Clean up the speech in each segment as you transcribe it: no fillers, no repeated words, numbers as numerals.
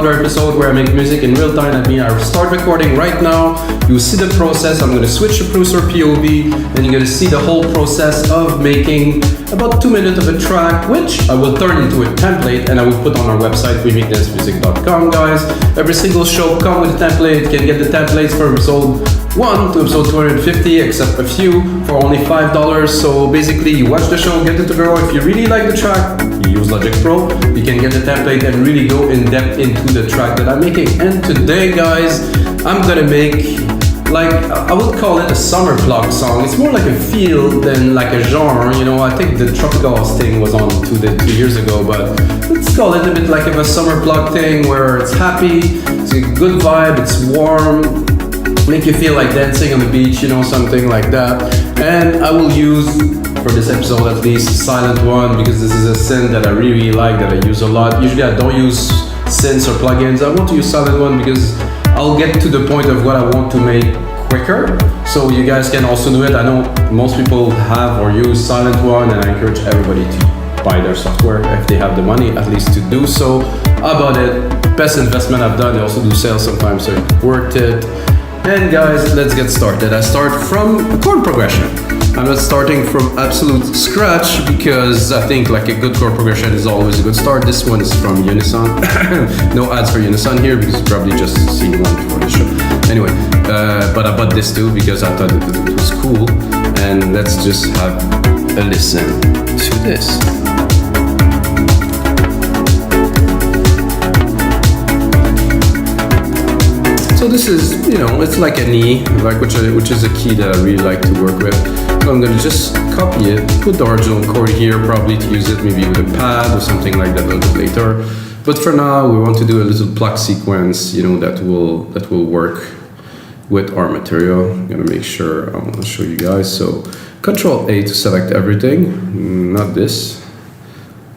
other episode where I make music in real time. That means I start recording right now. You see the process. I'm going to switch to producer POV, and you're going to see the whole process of making about 2 minutes of a track, which I will turn into a template and I will put on our website, wemakdancemusic.com, guys. Every single show comes with a template. You can get the templates from episode 1 to episode 250, except a few, for only $5. So basically, you watch the show, get the tutorial. If you really like the track, you use Logic Pro, you can get the template and really go in depth into the track that I'm making. And today, guys, I'm gonna make, like, I would call it a summer Pluck song. It's more like a feel than like a genre. You know, I think the Tropical House thing was on 2 years ago, but let's call it a bit like a summer Pluck thing where it's happy, it's a good vibe, it's warm, make you feel like dancing on the beach, you know, something like that. And I will use, for this episode at least, Silent One, because this is a synth that I really like, that I use a lot. Usually I don't use synths or plugins. I want to use Silent One because I'll get to the point of what I want to make quicker, so you guys can also do it. I know most people have or use Silent One, and I encourage everybody to buy their software if they have the money, at least to do so. How about it? Best investment I've done. I also do sales sometimes, so it's worth it. And guys, let's get started. I start from a chord progression. I'm not starting from absolute scratch because I think like a good chord progression is always a good start. This one is from Unison. No ads for Unison here because you probably just seen one before the show. Anyway, but I bought this too because I thought it was cool. And let's just have a listen to this. So this is, you know, it's like an E, like which is a key that I really like to work with. So I'm gonna just copy it, put the original chord here, probably to use it maybe with a pad or something like that a little bit later. But for now, we want to do a little pluck sequence, you know, that will work with our material. I'm gonna make sure I want to show you guys. So Control A to select everything, not this.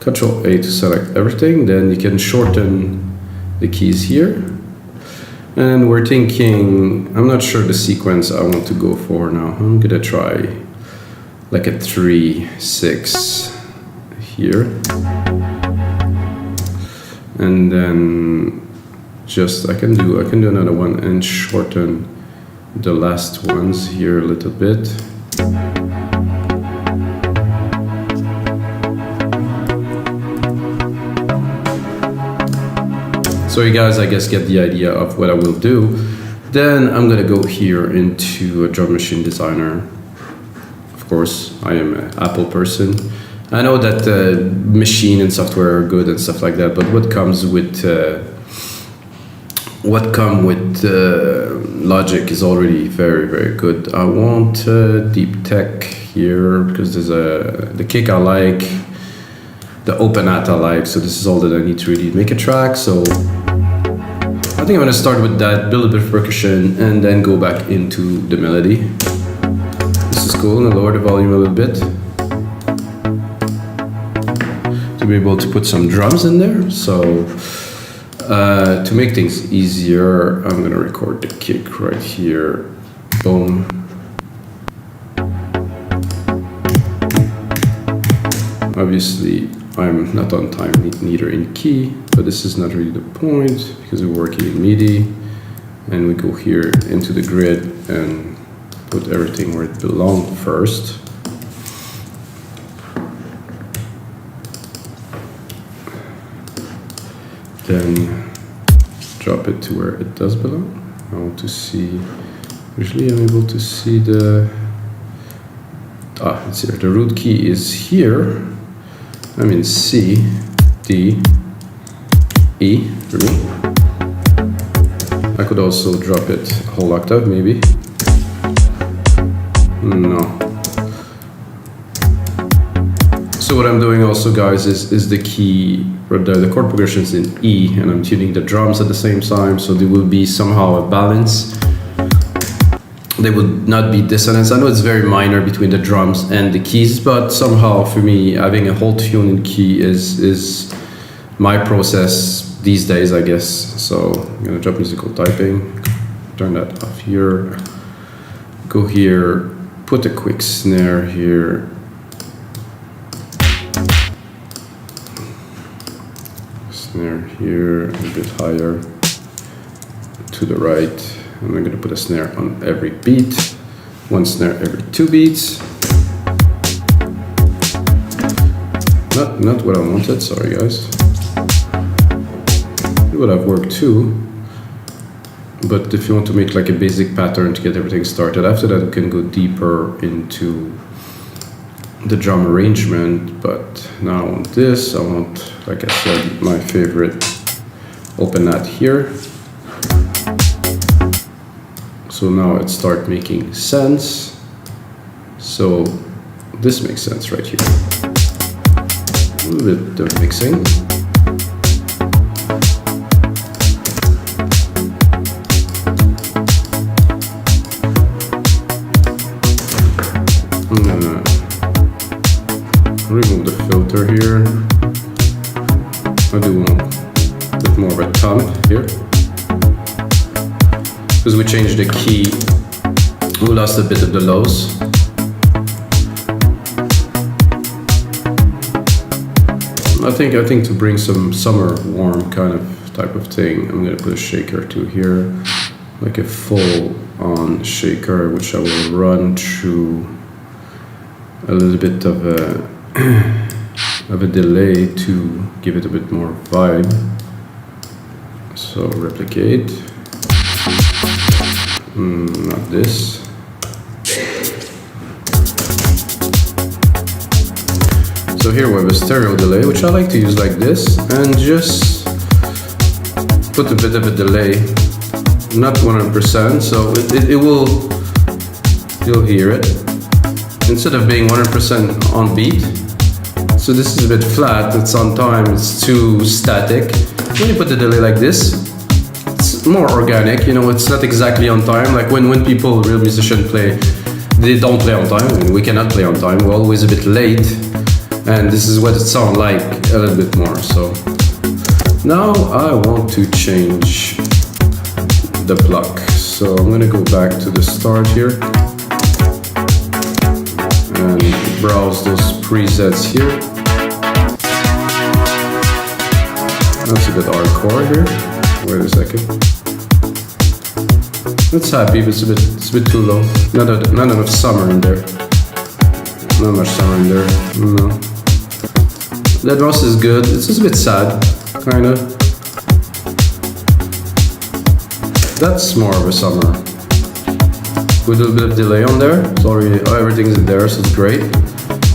Control A to select everything, then you can shorten the keys here. And we're thinking, I'm not sure the sequence I want to go for now. I'm gonna try like a 3-6 here. And then just, I can do another one and shorten the last ones here a little bit. So you guys, I guess, get the idea of what I will do. Then I'm gonna go here into a drum machine designer. Of course, I am an Apple person. I know that machine and software are good and stuff like that, but what comes with Logic is already very, very good. I want deep tech here because there's the kick I like, the open hat I like, so this is all that I need to really make a track. So I think I'm gonna start with that, build a bit of percussion, and then go back into the melody. This is cool, and I'll lower the volume a little bit to be able to put some drums in there. So to make things easier, I'm gonna record the kick right here. Boom. Obviously, I'm not on time, neither in key, but this is not really the point because we're working in MIDI, and we go here into the grid and put everything where it belongs first. Then drop it to where it does belong. I want to see, usually I'm able to see it's here. The root key is here. I'm in C, D, E for me. I could also drop it a whole octave maybe. No. So what I'm doing also, guys, is the key, or the chord progressions in E, and I'm tuning the drums at the same time, so there will be somehow a balance. They would not be dissonance. I know it's very minor between the drums and the keys, but somehow for me, having a whole tune in key is my process these days, I guess. So I'm gonna drop musical typing, turn that off here, go here, put a quick snare here. snare here, a bit higher to the right. And I'm going to put a snare on every beat, one snare every 2 beats. Not what I wanted, sorry guys. It would have worked too. But if you want to make like a basic pattern to get everything started, after that we can go deeper into the drum arrangement. But now I want this, I want, like I said, my favorite open hat here. So now it starts making sense. So this makes sense right here. A little bit of mixing. Remove the filter here. I do want a bit more of a thump here. Because we changed the key, we lost a bit of the lows. I think to bring some summer warm kind of type of thing, I'm gonna put a shaker too here. Like a full on shaker, which I will run through a little bit of a delay to give it a bit more vibe. So replicate. Not this. So here we have a stereo delay, which I like to use like this, and just put a bit of a delay, not 100%, so it will, you'll hear it. Instead of being 100% on beat, so this is a bit flat, it's on time, it's too static. When you put the delay like this, it's more organic, you know, it's not exactly on time. Like when people, real musicians play, they don't play on time. I mean, we cannot play on time, we're always a bit late. And this is what it sounds like a little bit more. So now I want to change the pluck. So I'm gonna go back to the start here and browse those presets here. That's a bit hardcore here. Wait a second. It's happy, but it's a bit too low. Not enough summer in there. Not much summer in there. No. That Ross is good. It's just a bit sad, kind of. That's more of a summer. With a little bit of delay on there. It's already, everything's in there, so it's great.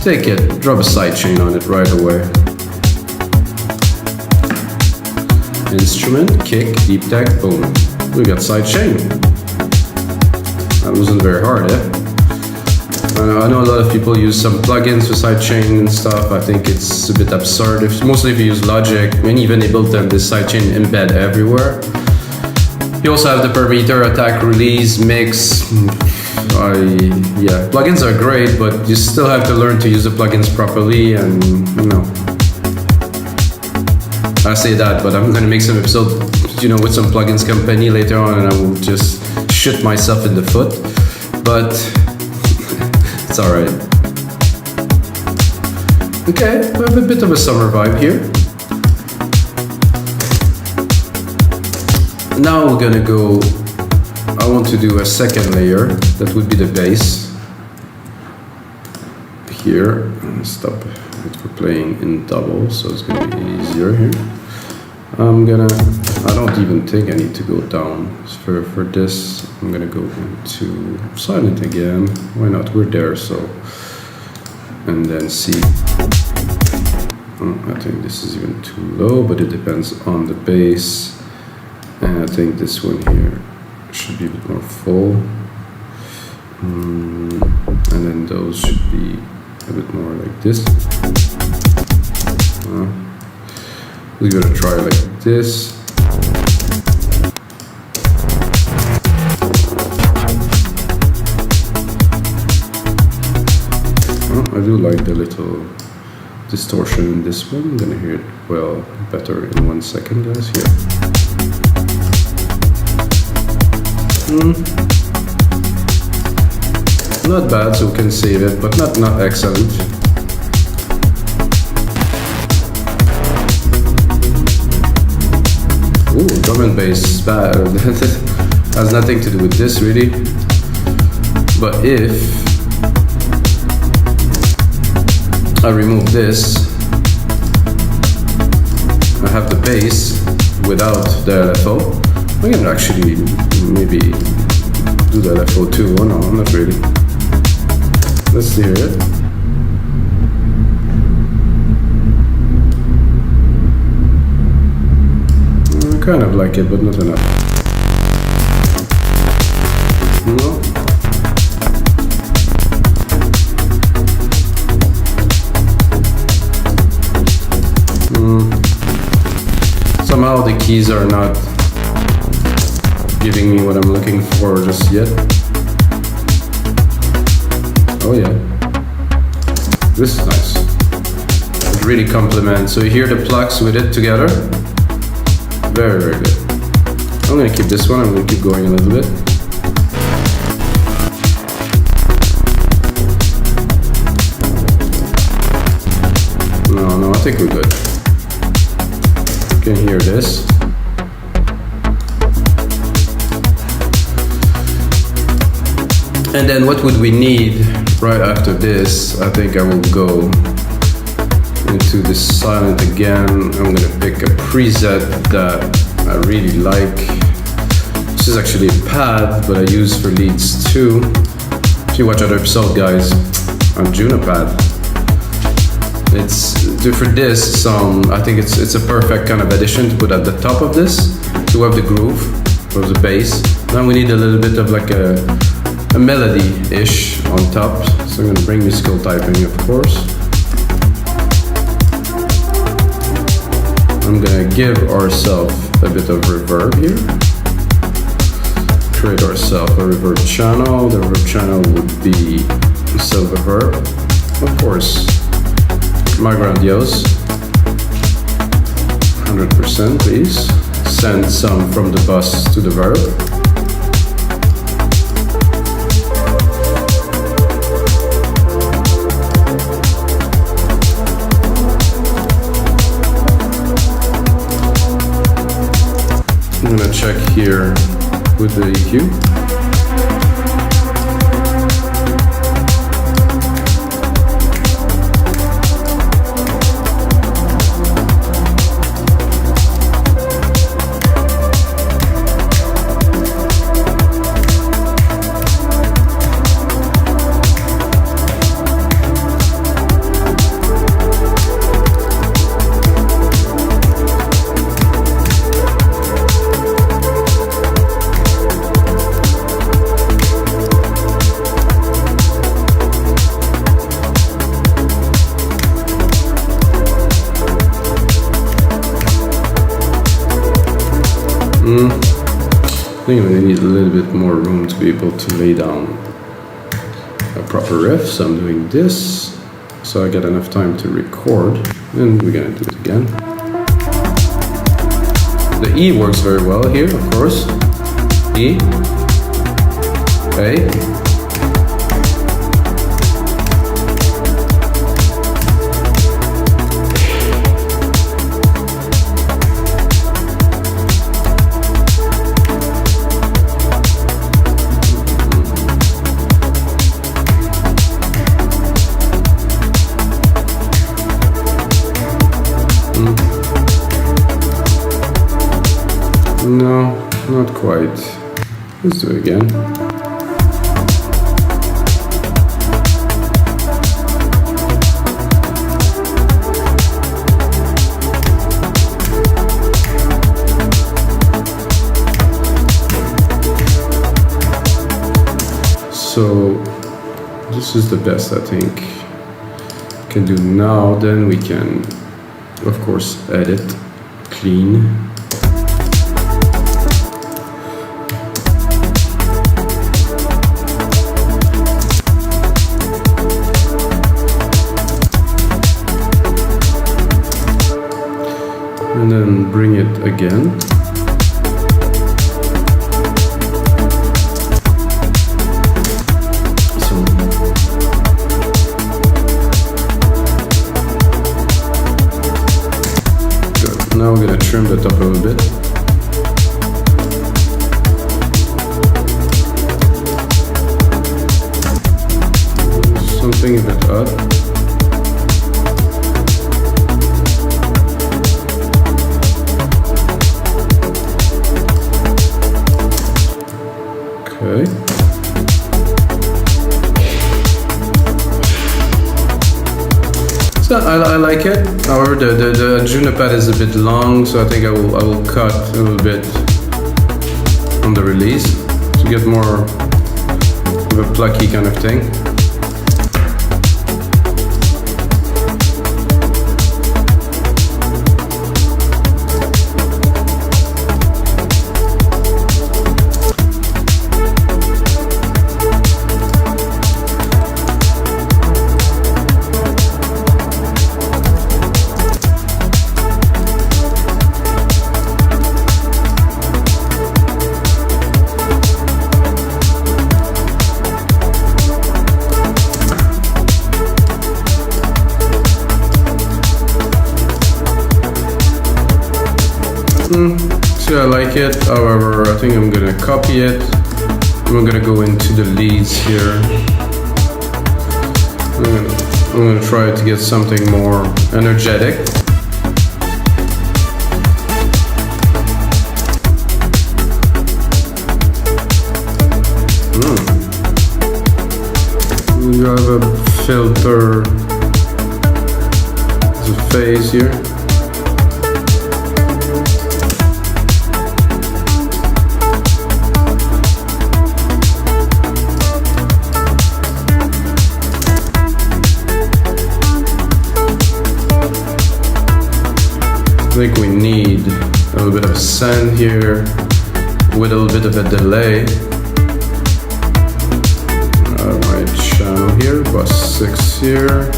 Take it, drop a sidechain on it right away. Instrument, kick, deep tech, boom. We got sidechain. That wasn't very hard, eh? I know a lot of people use some plugins for sidechain and stuff. I think it's a bit absurd, mostly if you use Logic, and even they built them this sidechain embed everywhere. You also have the per meter, attack, release, mix. Yeah, plugins are great, but you still have to learn to use the plugins properly, and you know. I say that, but I'm gonna make some episode, you know, with some plugins company later on, and I will just shoot myself in the foot. But it's alright. Okay, we have a bit of a summer vibe here. Now we're gonna go, I want to do a second layer, that would be the bass. Here, stop it for playing in double, so it's gonna be easier here. I don't even think I need to go down. For this, I'm gonna go into silent again. Why not? We're there, so. And then C. I think this is even too low, but it depends on the bass. And I think this one here should be a bit more full. And then those should be a bit more like this. We're gonna try like this. I do like the little distortion in this one. I'm gonna hear it well better in 1 second, guys. Here. Not bad, so we can save it, but not excellent. Ooh, drum and bass bad. Has nothing to do with this really. But if I remove this, I have the bass without the LFO. I can actually maybe do the LFO too. Oh no, not really. Let's hear it. I kind of like it, but not enough. No. Somehow the keys are not giving me what I'm looking for just yet. Oh yeah, this is nice. It really complements. So you hear the plucks with it together. Very, very good. I'm gonna keep this one. I'm gonna keep going a little bit. No, I think we're good. You can hear this. And then what would we need right after this? I think I will go into the silent again. I'm gonna pick a preset that I really like. This is actually a pad, but I use for leads too. If you watch other episodes, guys, on Juno pad. It's for this song. I think it's a perfect kind of addition to put at the top of this to have the groove of the bass. Now we need a little bit of like a melody-ish on top. So I'm gonna bring musical typing, of course. I'm gonna give ourselves a bit of reverb here. Create ourselves a reverb channel. The reverb channel would be silver reverb, of course. My grandiose, 100% please. Send some from the bus to the verb. I'm gonna check here with the EQ. I think I'm gonna need a little bit more room to be able to lay down a proper riff, so I'm doing this so I get enough time to record, and we're gonna do it again. The E works very well here, of course. E, A. No, not quite. Let's do it again. So this is the best I think I can do now. Then we can, of course, edit, clean. And then bring it again. So good. Now we're gonna trim the top a little bit. something a bit odd. Okay. So I like it. However, the Juno pad is a bit long, so I think I will cut a little bit on the release to get more of a plucky kind of thing. See, I like it. However, I think I'm gonna copy it. I'm gonna go into the leads here. I'm gonna try to get something more energetic. You have a filter. There's a phase here. I think we need a little bit of sand here with a little bit of a delay. My channel here, bus 6 here.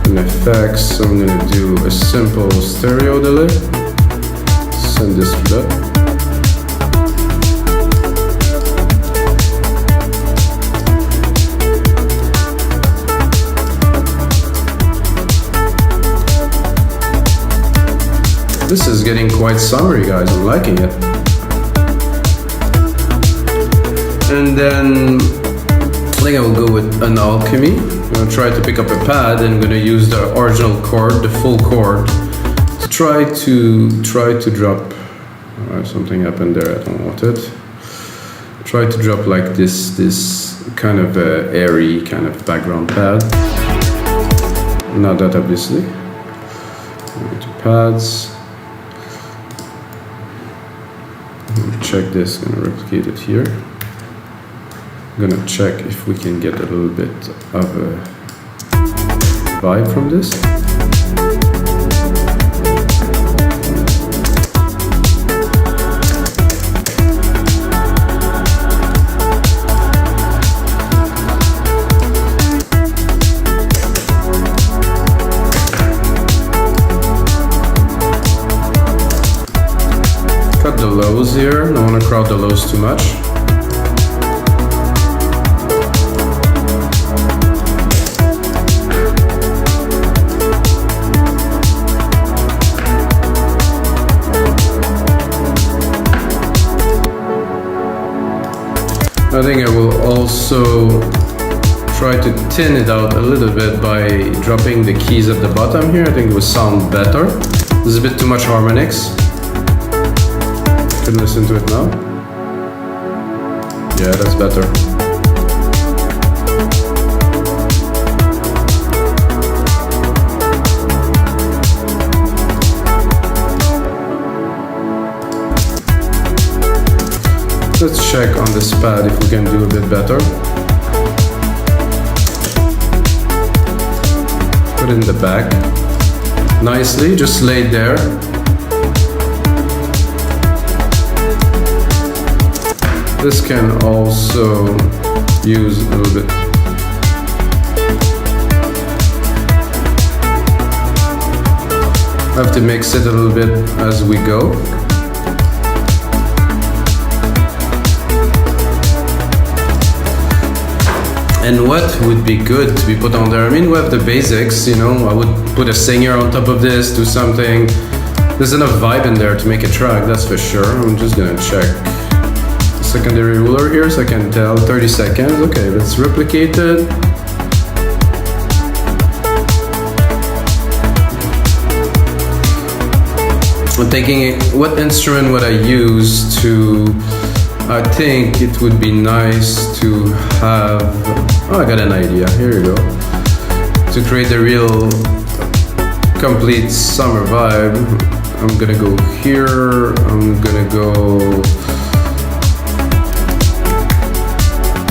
In effects, I'm gonna do a simple stereo delay. Send this bit. This is getting quite summery, guys. I'm liking it. And then I think I will go with an alchemy. I'm gonna try to pick up a pad and I'm gonna use the original chord, the full chord, to try to drop. Something happened there. I don't want it. Try to drop like this kind of airy kind of background pad. Not that obviously. Go to pads. Check this, gonna replicate it here. I'm gonna check if we can get a little bit of a vibe from this. The lows here, don't want to crowd the lows too much. I think I will also try to thin it out a little bit by dropping the keys at the bottom here. I think it will sound better. There's a bit too much harmonics. Can listen to it now. Yeah, that's better. Let's check on this pad if we can do a bit better. Put it in the back. Nicely, just laid there. This can also use a little bit. I have to mix it a little bit as we go. And what would be good to be put on there? I mean, we have the basics, you know, I would put a singer on top of this, do something. There's enough vibe in there to make a track, that's for sure. I'm just gonna check secondary ruler here so I can tell 30 seconds. Okay, let's replicate it. I'm thinking, what instrument would I use to... I think it would be nice to have... Oh, I got an idea. Here you go. To create a real complete summer vibe, I'm gonna go here. I'm gonna go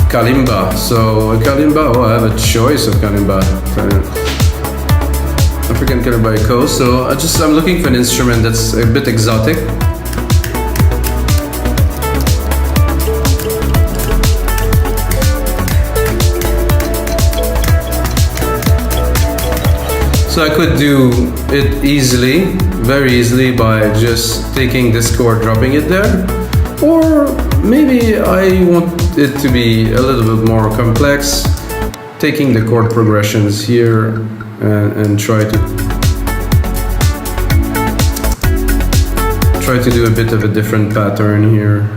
kalimba. So a kalimba. Oh, I have a choice of kalimba. African kalimba coast. So I'm looking for an instrument that's a bit exotic. So I could do it easily, very easily, by just taking this chord, dropping it there. Or maybe I want it to be a little bit more complex, taking the chord progressions here and try to do a bit of a different pattern here.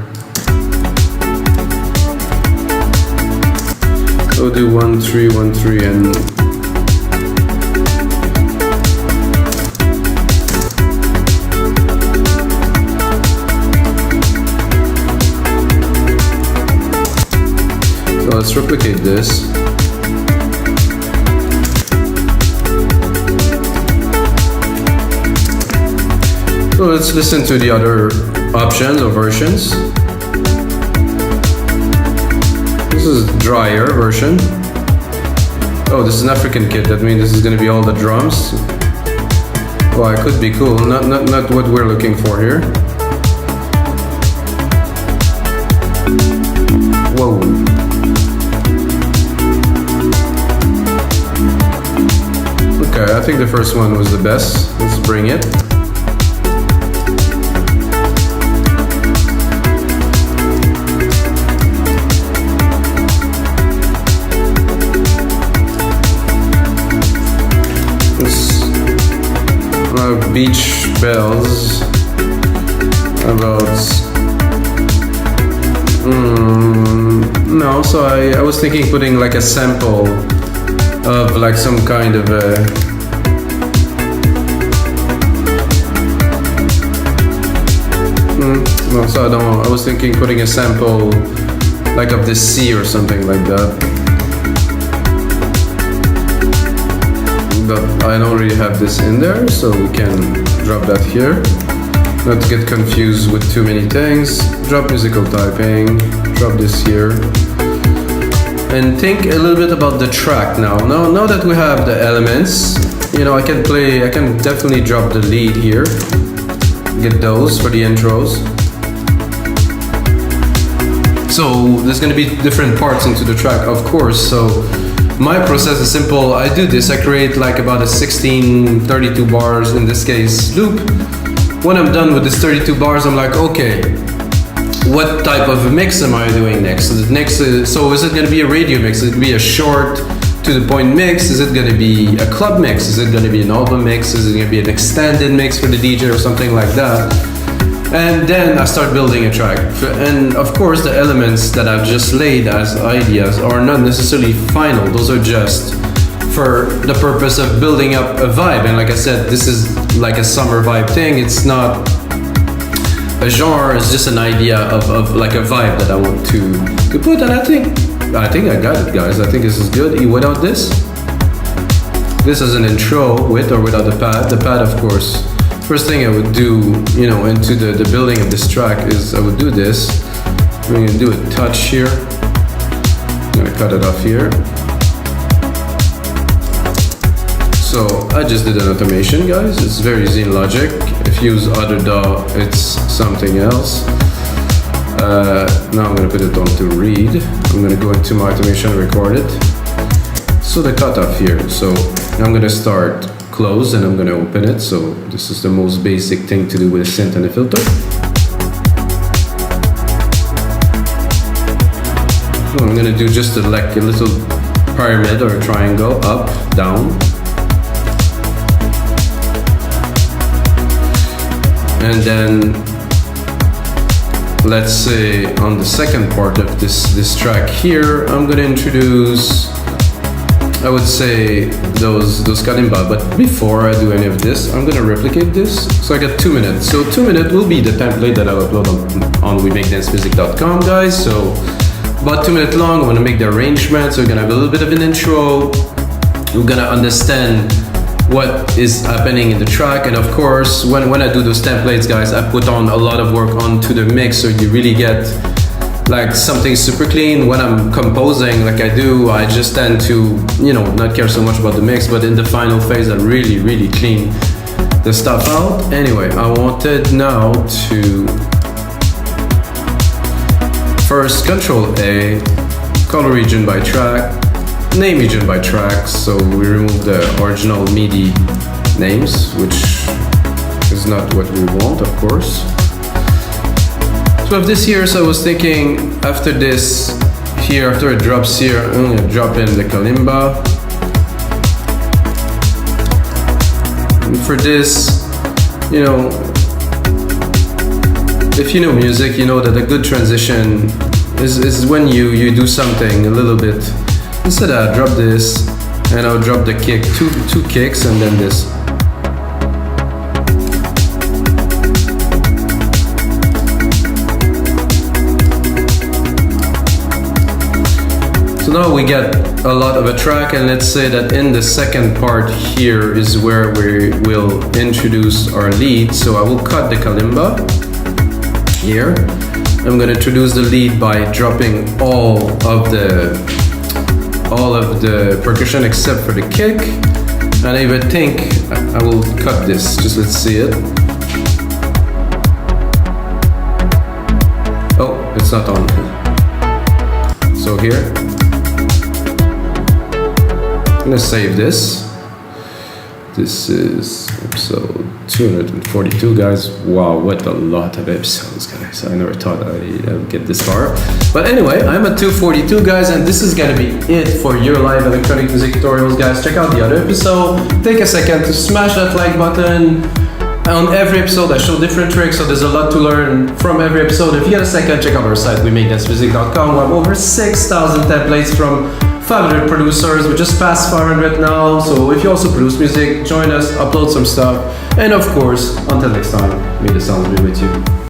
So do 1 3 1 3 and let's replicate this. So let's listen to the other options or versions. This is a drier version. Oh, this is an African kit. That means this is going to be all the drums. Well, it could be cool. Not what we're looking for here. Whoa. Okay, I think the first one was the best. Let's bring it. Beach bells about no, so I was thinking putting like a sample of like some kind of a no, so I was thinking putting a sample like of the sea or something like that. But I don't really have this in there, so we can drop that here. Not to get confused with too many things. Drop musical typing, drop this here. And think a little bit about the track now. Now that we have the elements, you know, I can definitely drop the lead here. Get those for the intros. So there's gonna be different parts into the track, of course. So my process is simple. I do this, I create like about a 16, 32 bars, in this case, loop. When I'm done with this 32 bars, I'm like, okay, what type of a mix am I doing next? So is it gonna be a radio mix? Is it gonna be a short, to the point mix? Is it gonna be a club mix? Is it gonna be an album mix? Is it gonna be an extended mix for the DJ or something like that? And then I start building a track. And of course, the elements that I've just laid as ideas are not necessarily final. Those are just for the purpose of building up a vibe. And like I said, this is like a summer vibe thing. It's not a genre, it's just an idea of like a vibe that I want to put. And I think I got it, guys. I think this is good. Without this is an intro with or without the pad. The pad, of course. First thing I would do, you know, into the building of this track is I would do this. I'm gonna do a touch here. I'm gonna cut it off here. So I just did an automation, guys. It's very easy in Logic. If you use other DAW, it's something else. Now I'm gonna put it onto read. I'm gonna go into my automation and record it. So the cutoff here. So I'm gonna start close and I'm going to open it. So this is the most basic thing to do with a synth and a filter. So I'm going to do just like a little pyramid or a triangle, up, down. And then let's say on the second part of this track here, I'm going to introduce I would say those kalimba. But before I do any of this, I'm gonna replicate this. So I got 2 minutes. So 2 minutes will be the template that I'll upload on wemakedancemusic.com, guys. So about 2 minutes long. I'm gonna make the arrangement. So we're gonna have a little bit of an intro. We're gonna understand what is happening in the track, and of course when I do those templates, guys, I put on a lot of work onto the mix, so you really get like something super clean. When I'm composing like I do, I just tend to, you know, not care so much about the mix, but in the final phase I really clean the stuff out. Anyway, I wanted now to first Control A, color region by track, name region by track. So we remove the original MIDI names, which is not what we want, of course. So of this here, so I was thinking after this here, after it drops here, I'm gonna drop in the kalimba. And for this, you know, if you know music, you know that a good transition is when you do something a little bit. Instead I drop this, and I'll drop the kick, two kicks, and then this. So now we get a lot of a track, and let's say that in the second part here is where we will introduce our lead. So I will cut the kalimba here. I'm going to introduce the lead by dropping all of the percussion except for the kick, and I even think I will cut this, just let's see it. Oh, it's not on. So here, I'm gonna save this. This is episode 242, guys. Wow, what a lot of episodes, guys. I never thought I'd get this far. But anyway, I'm at 242, guys, and this is gonna be it for your live electronic music tutorials, guys. Check out the other episode. Take a second to smash that like button. On every episode, I show different tricks, so there's a lot to learn from every episode. If you get a second, check out our site, wemakedancemusic.com. We have over 6,000 templates from 500 producers. We just passed 500 now, so if you also produce music, join us, upload some stuff, and of course, until next time, may the sounds be with you.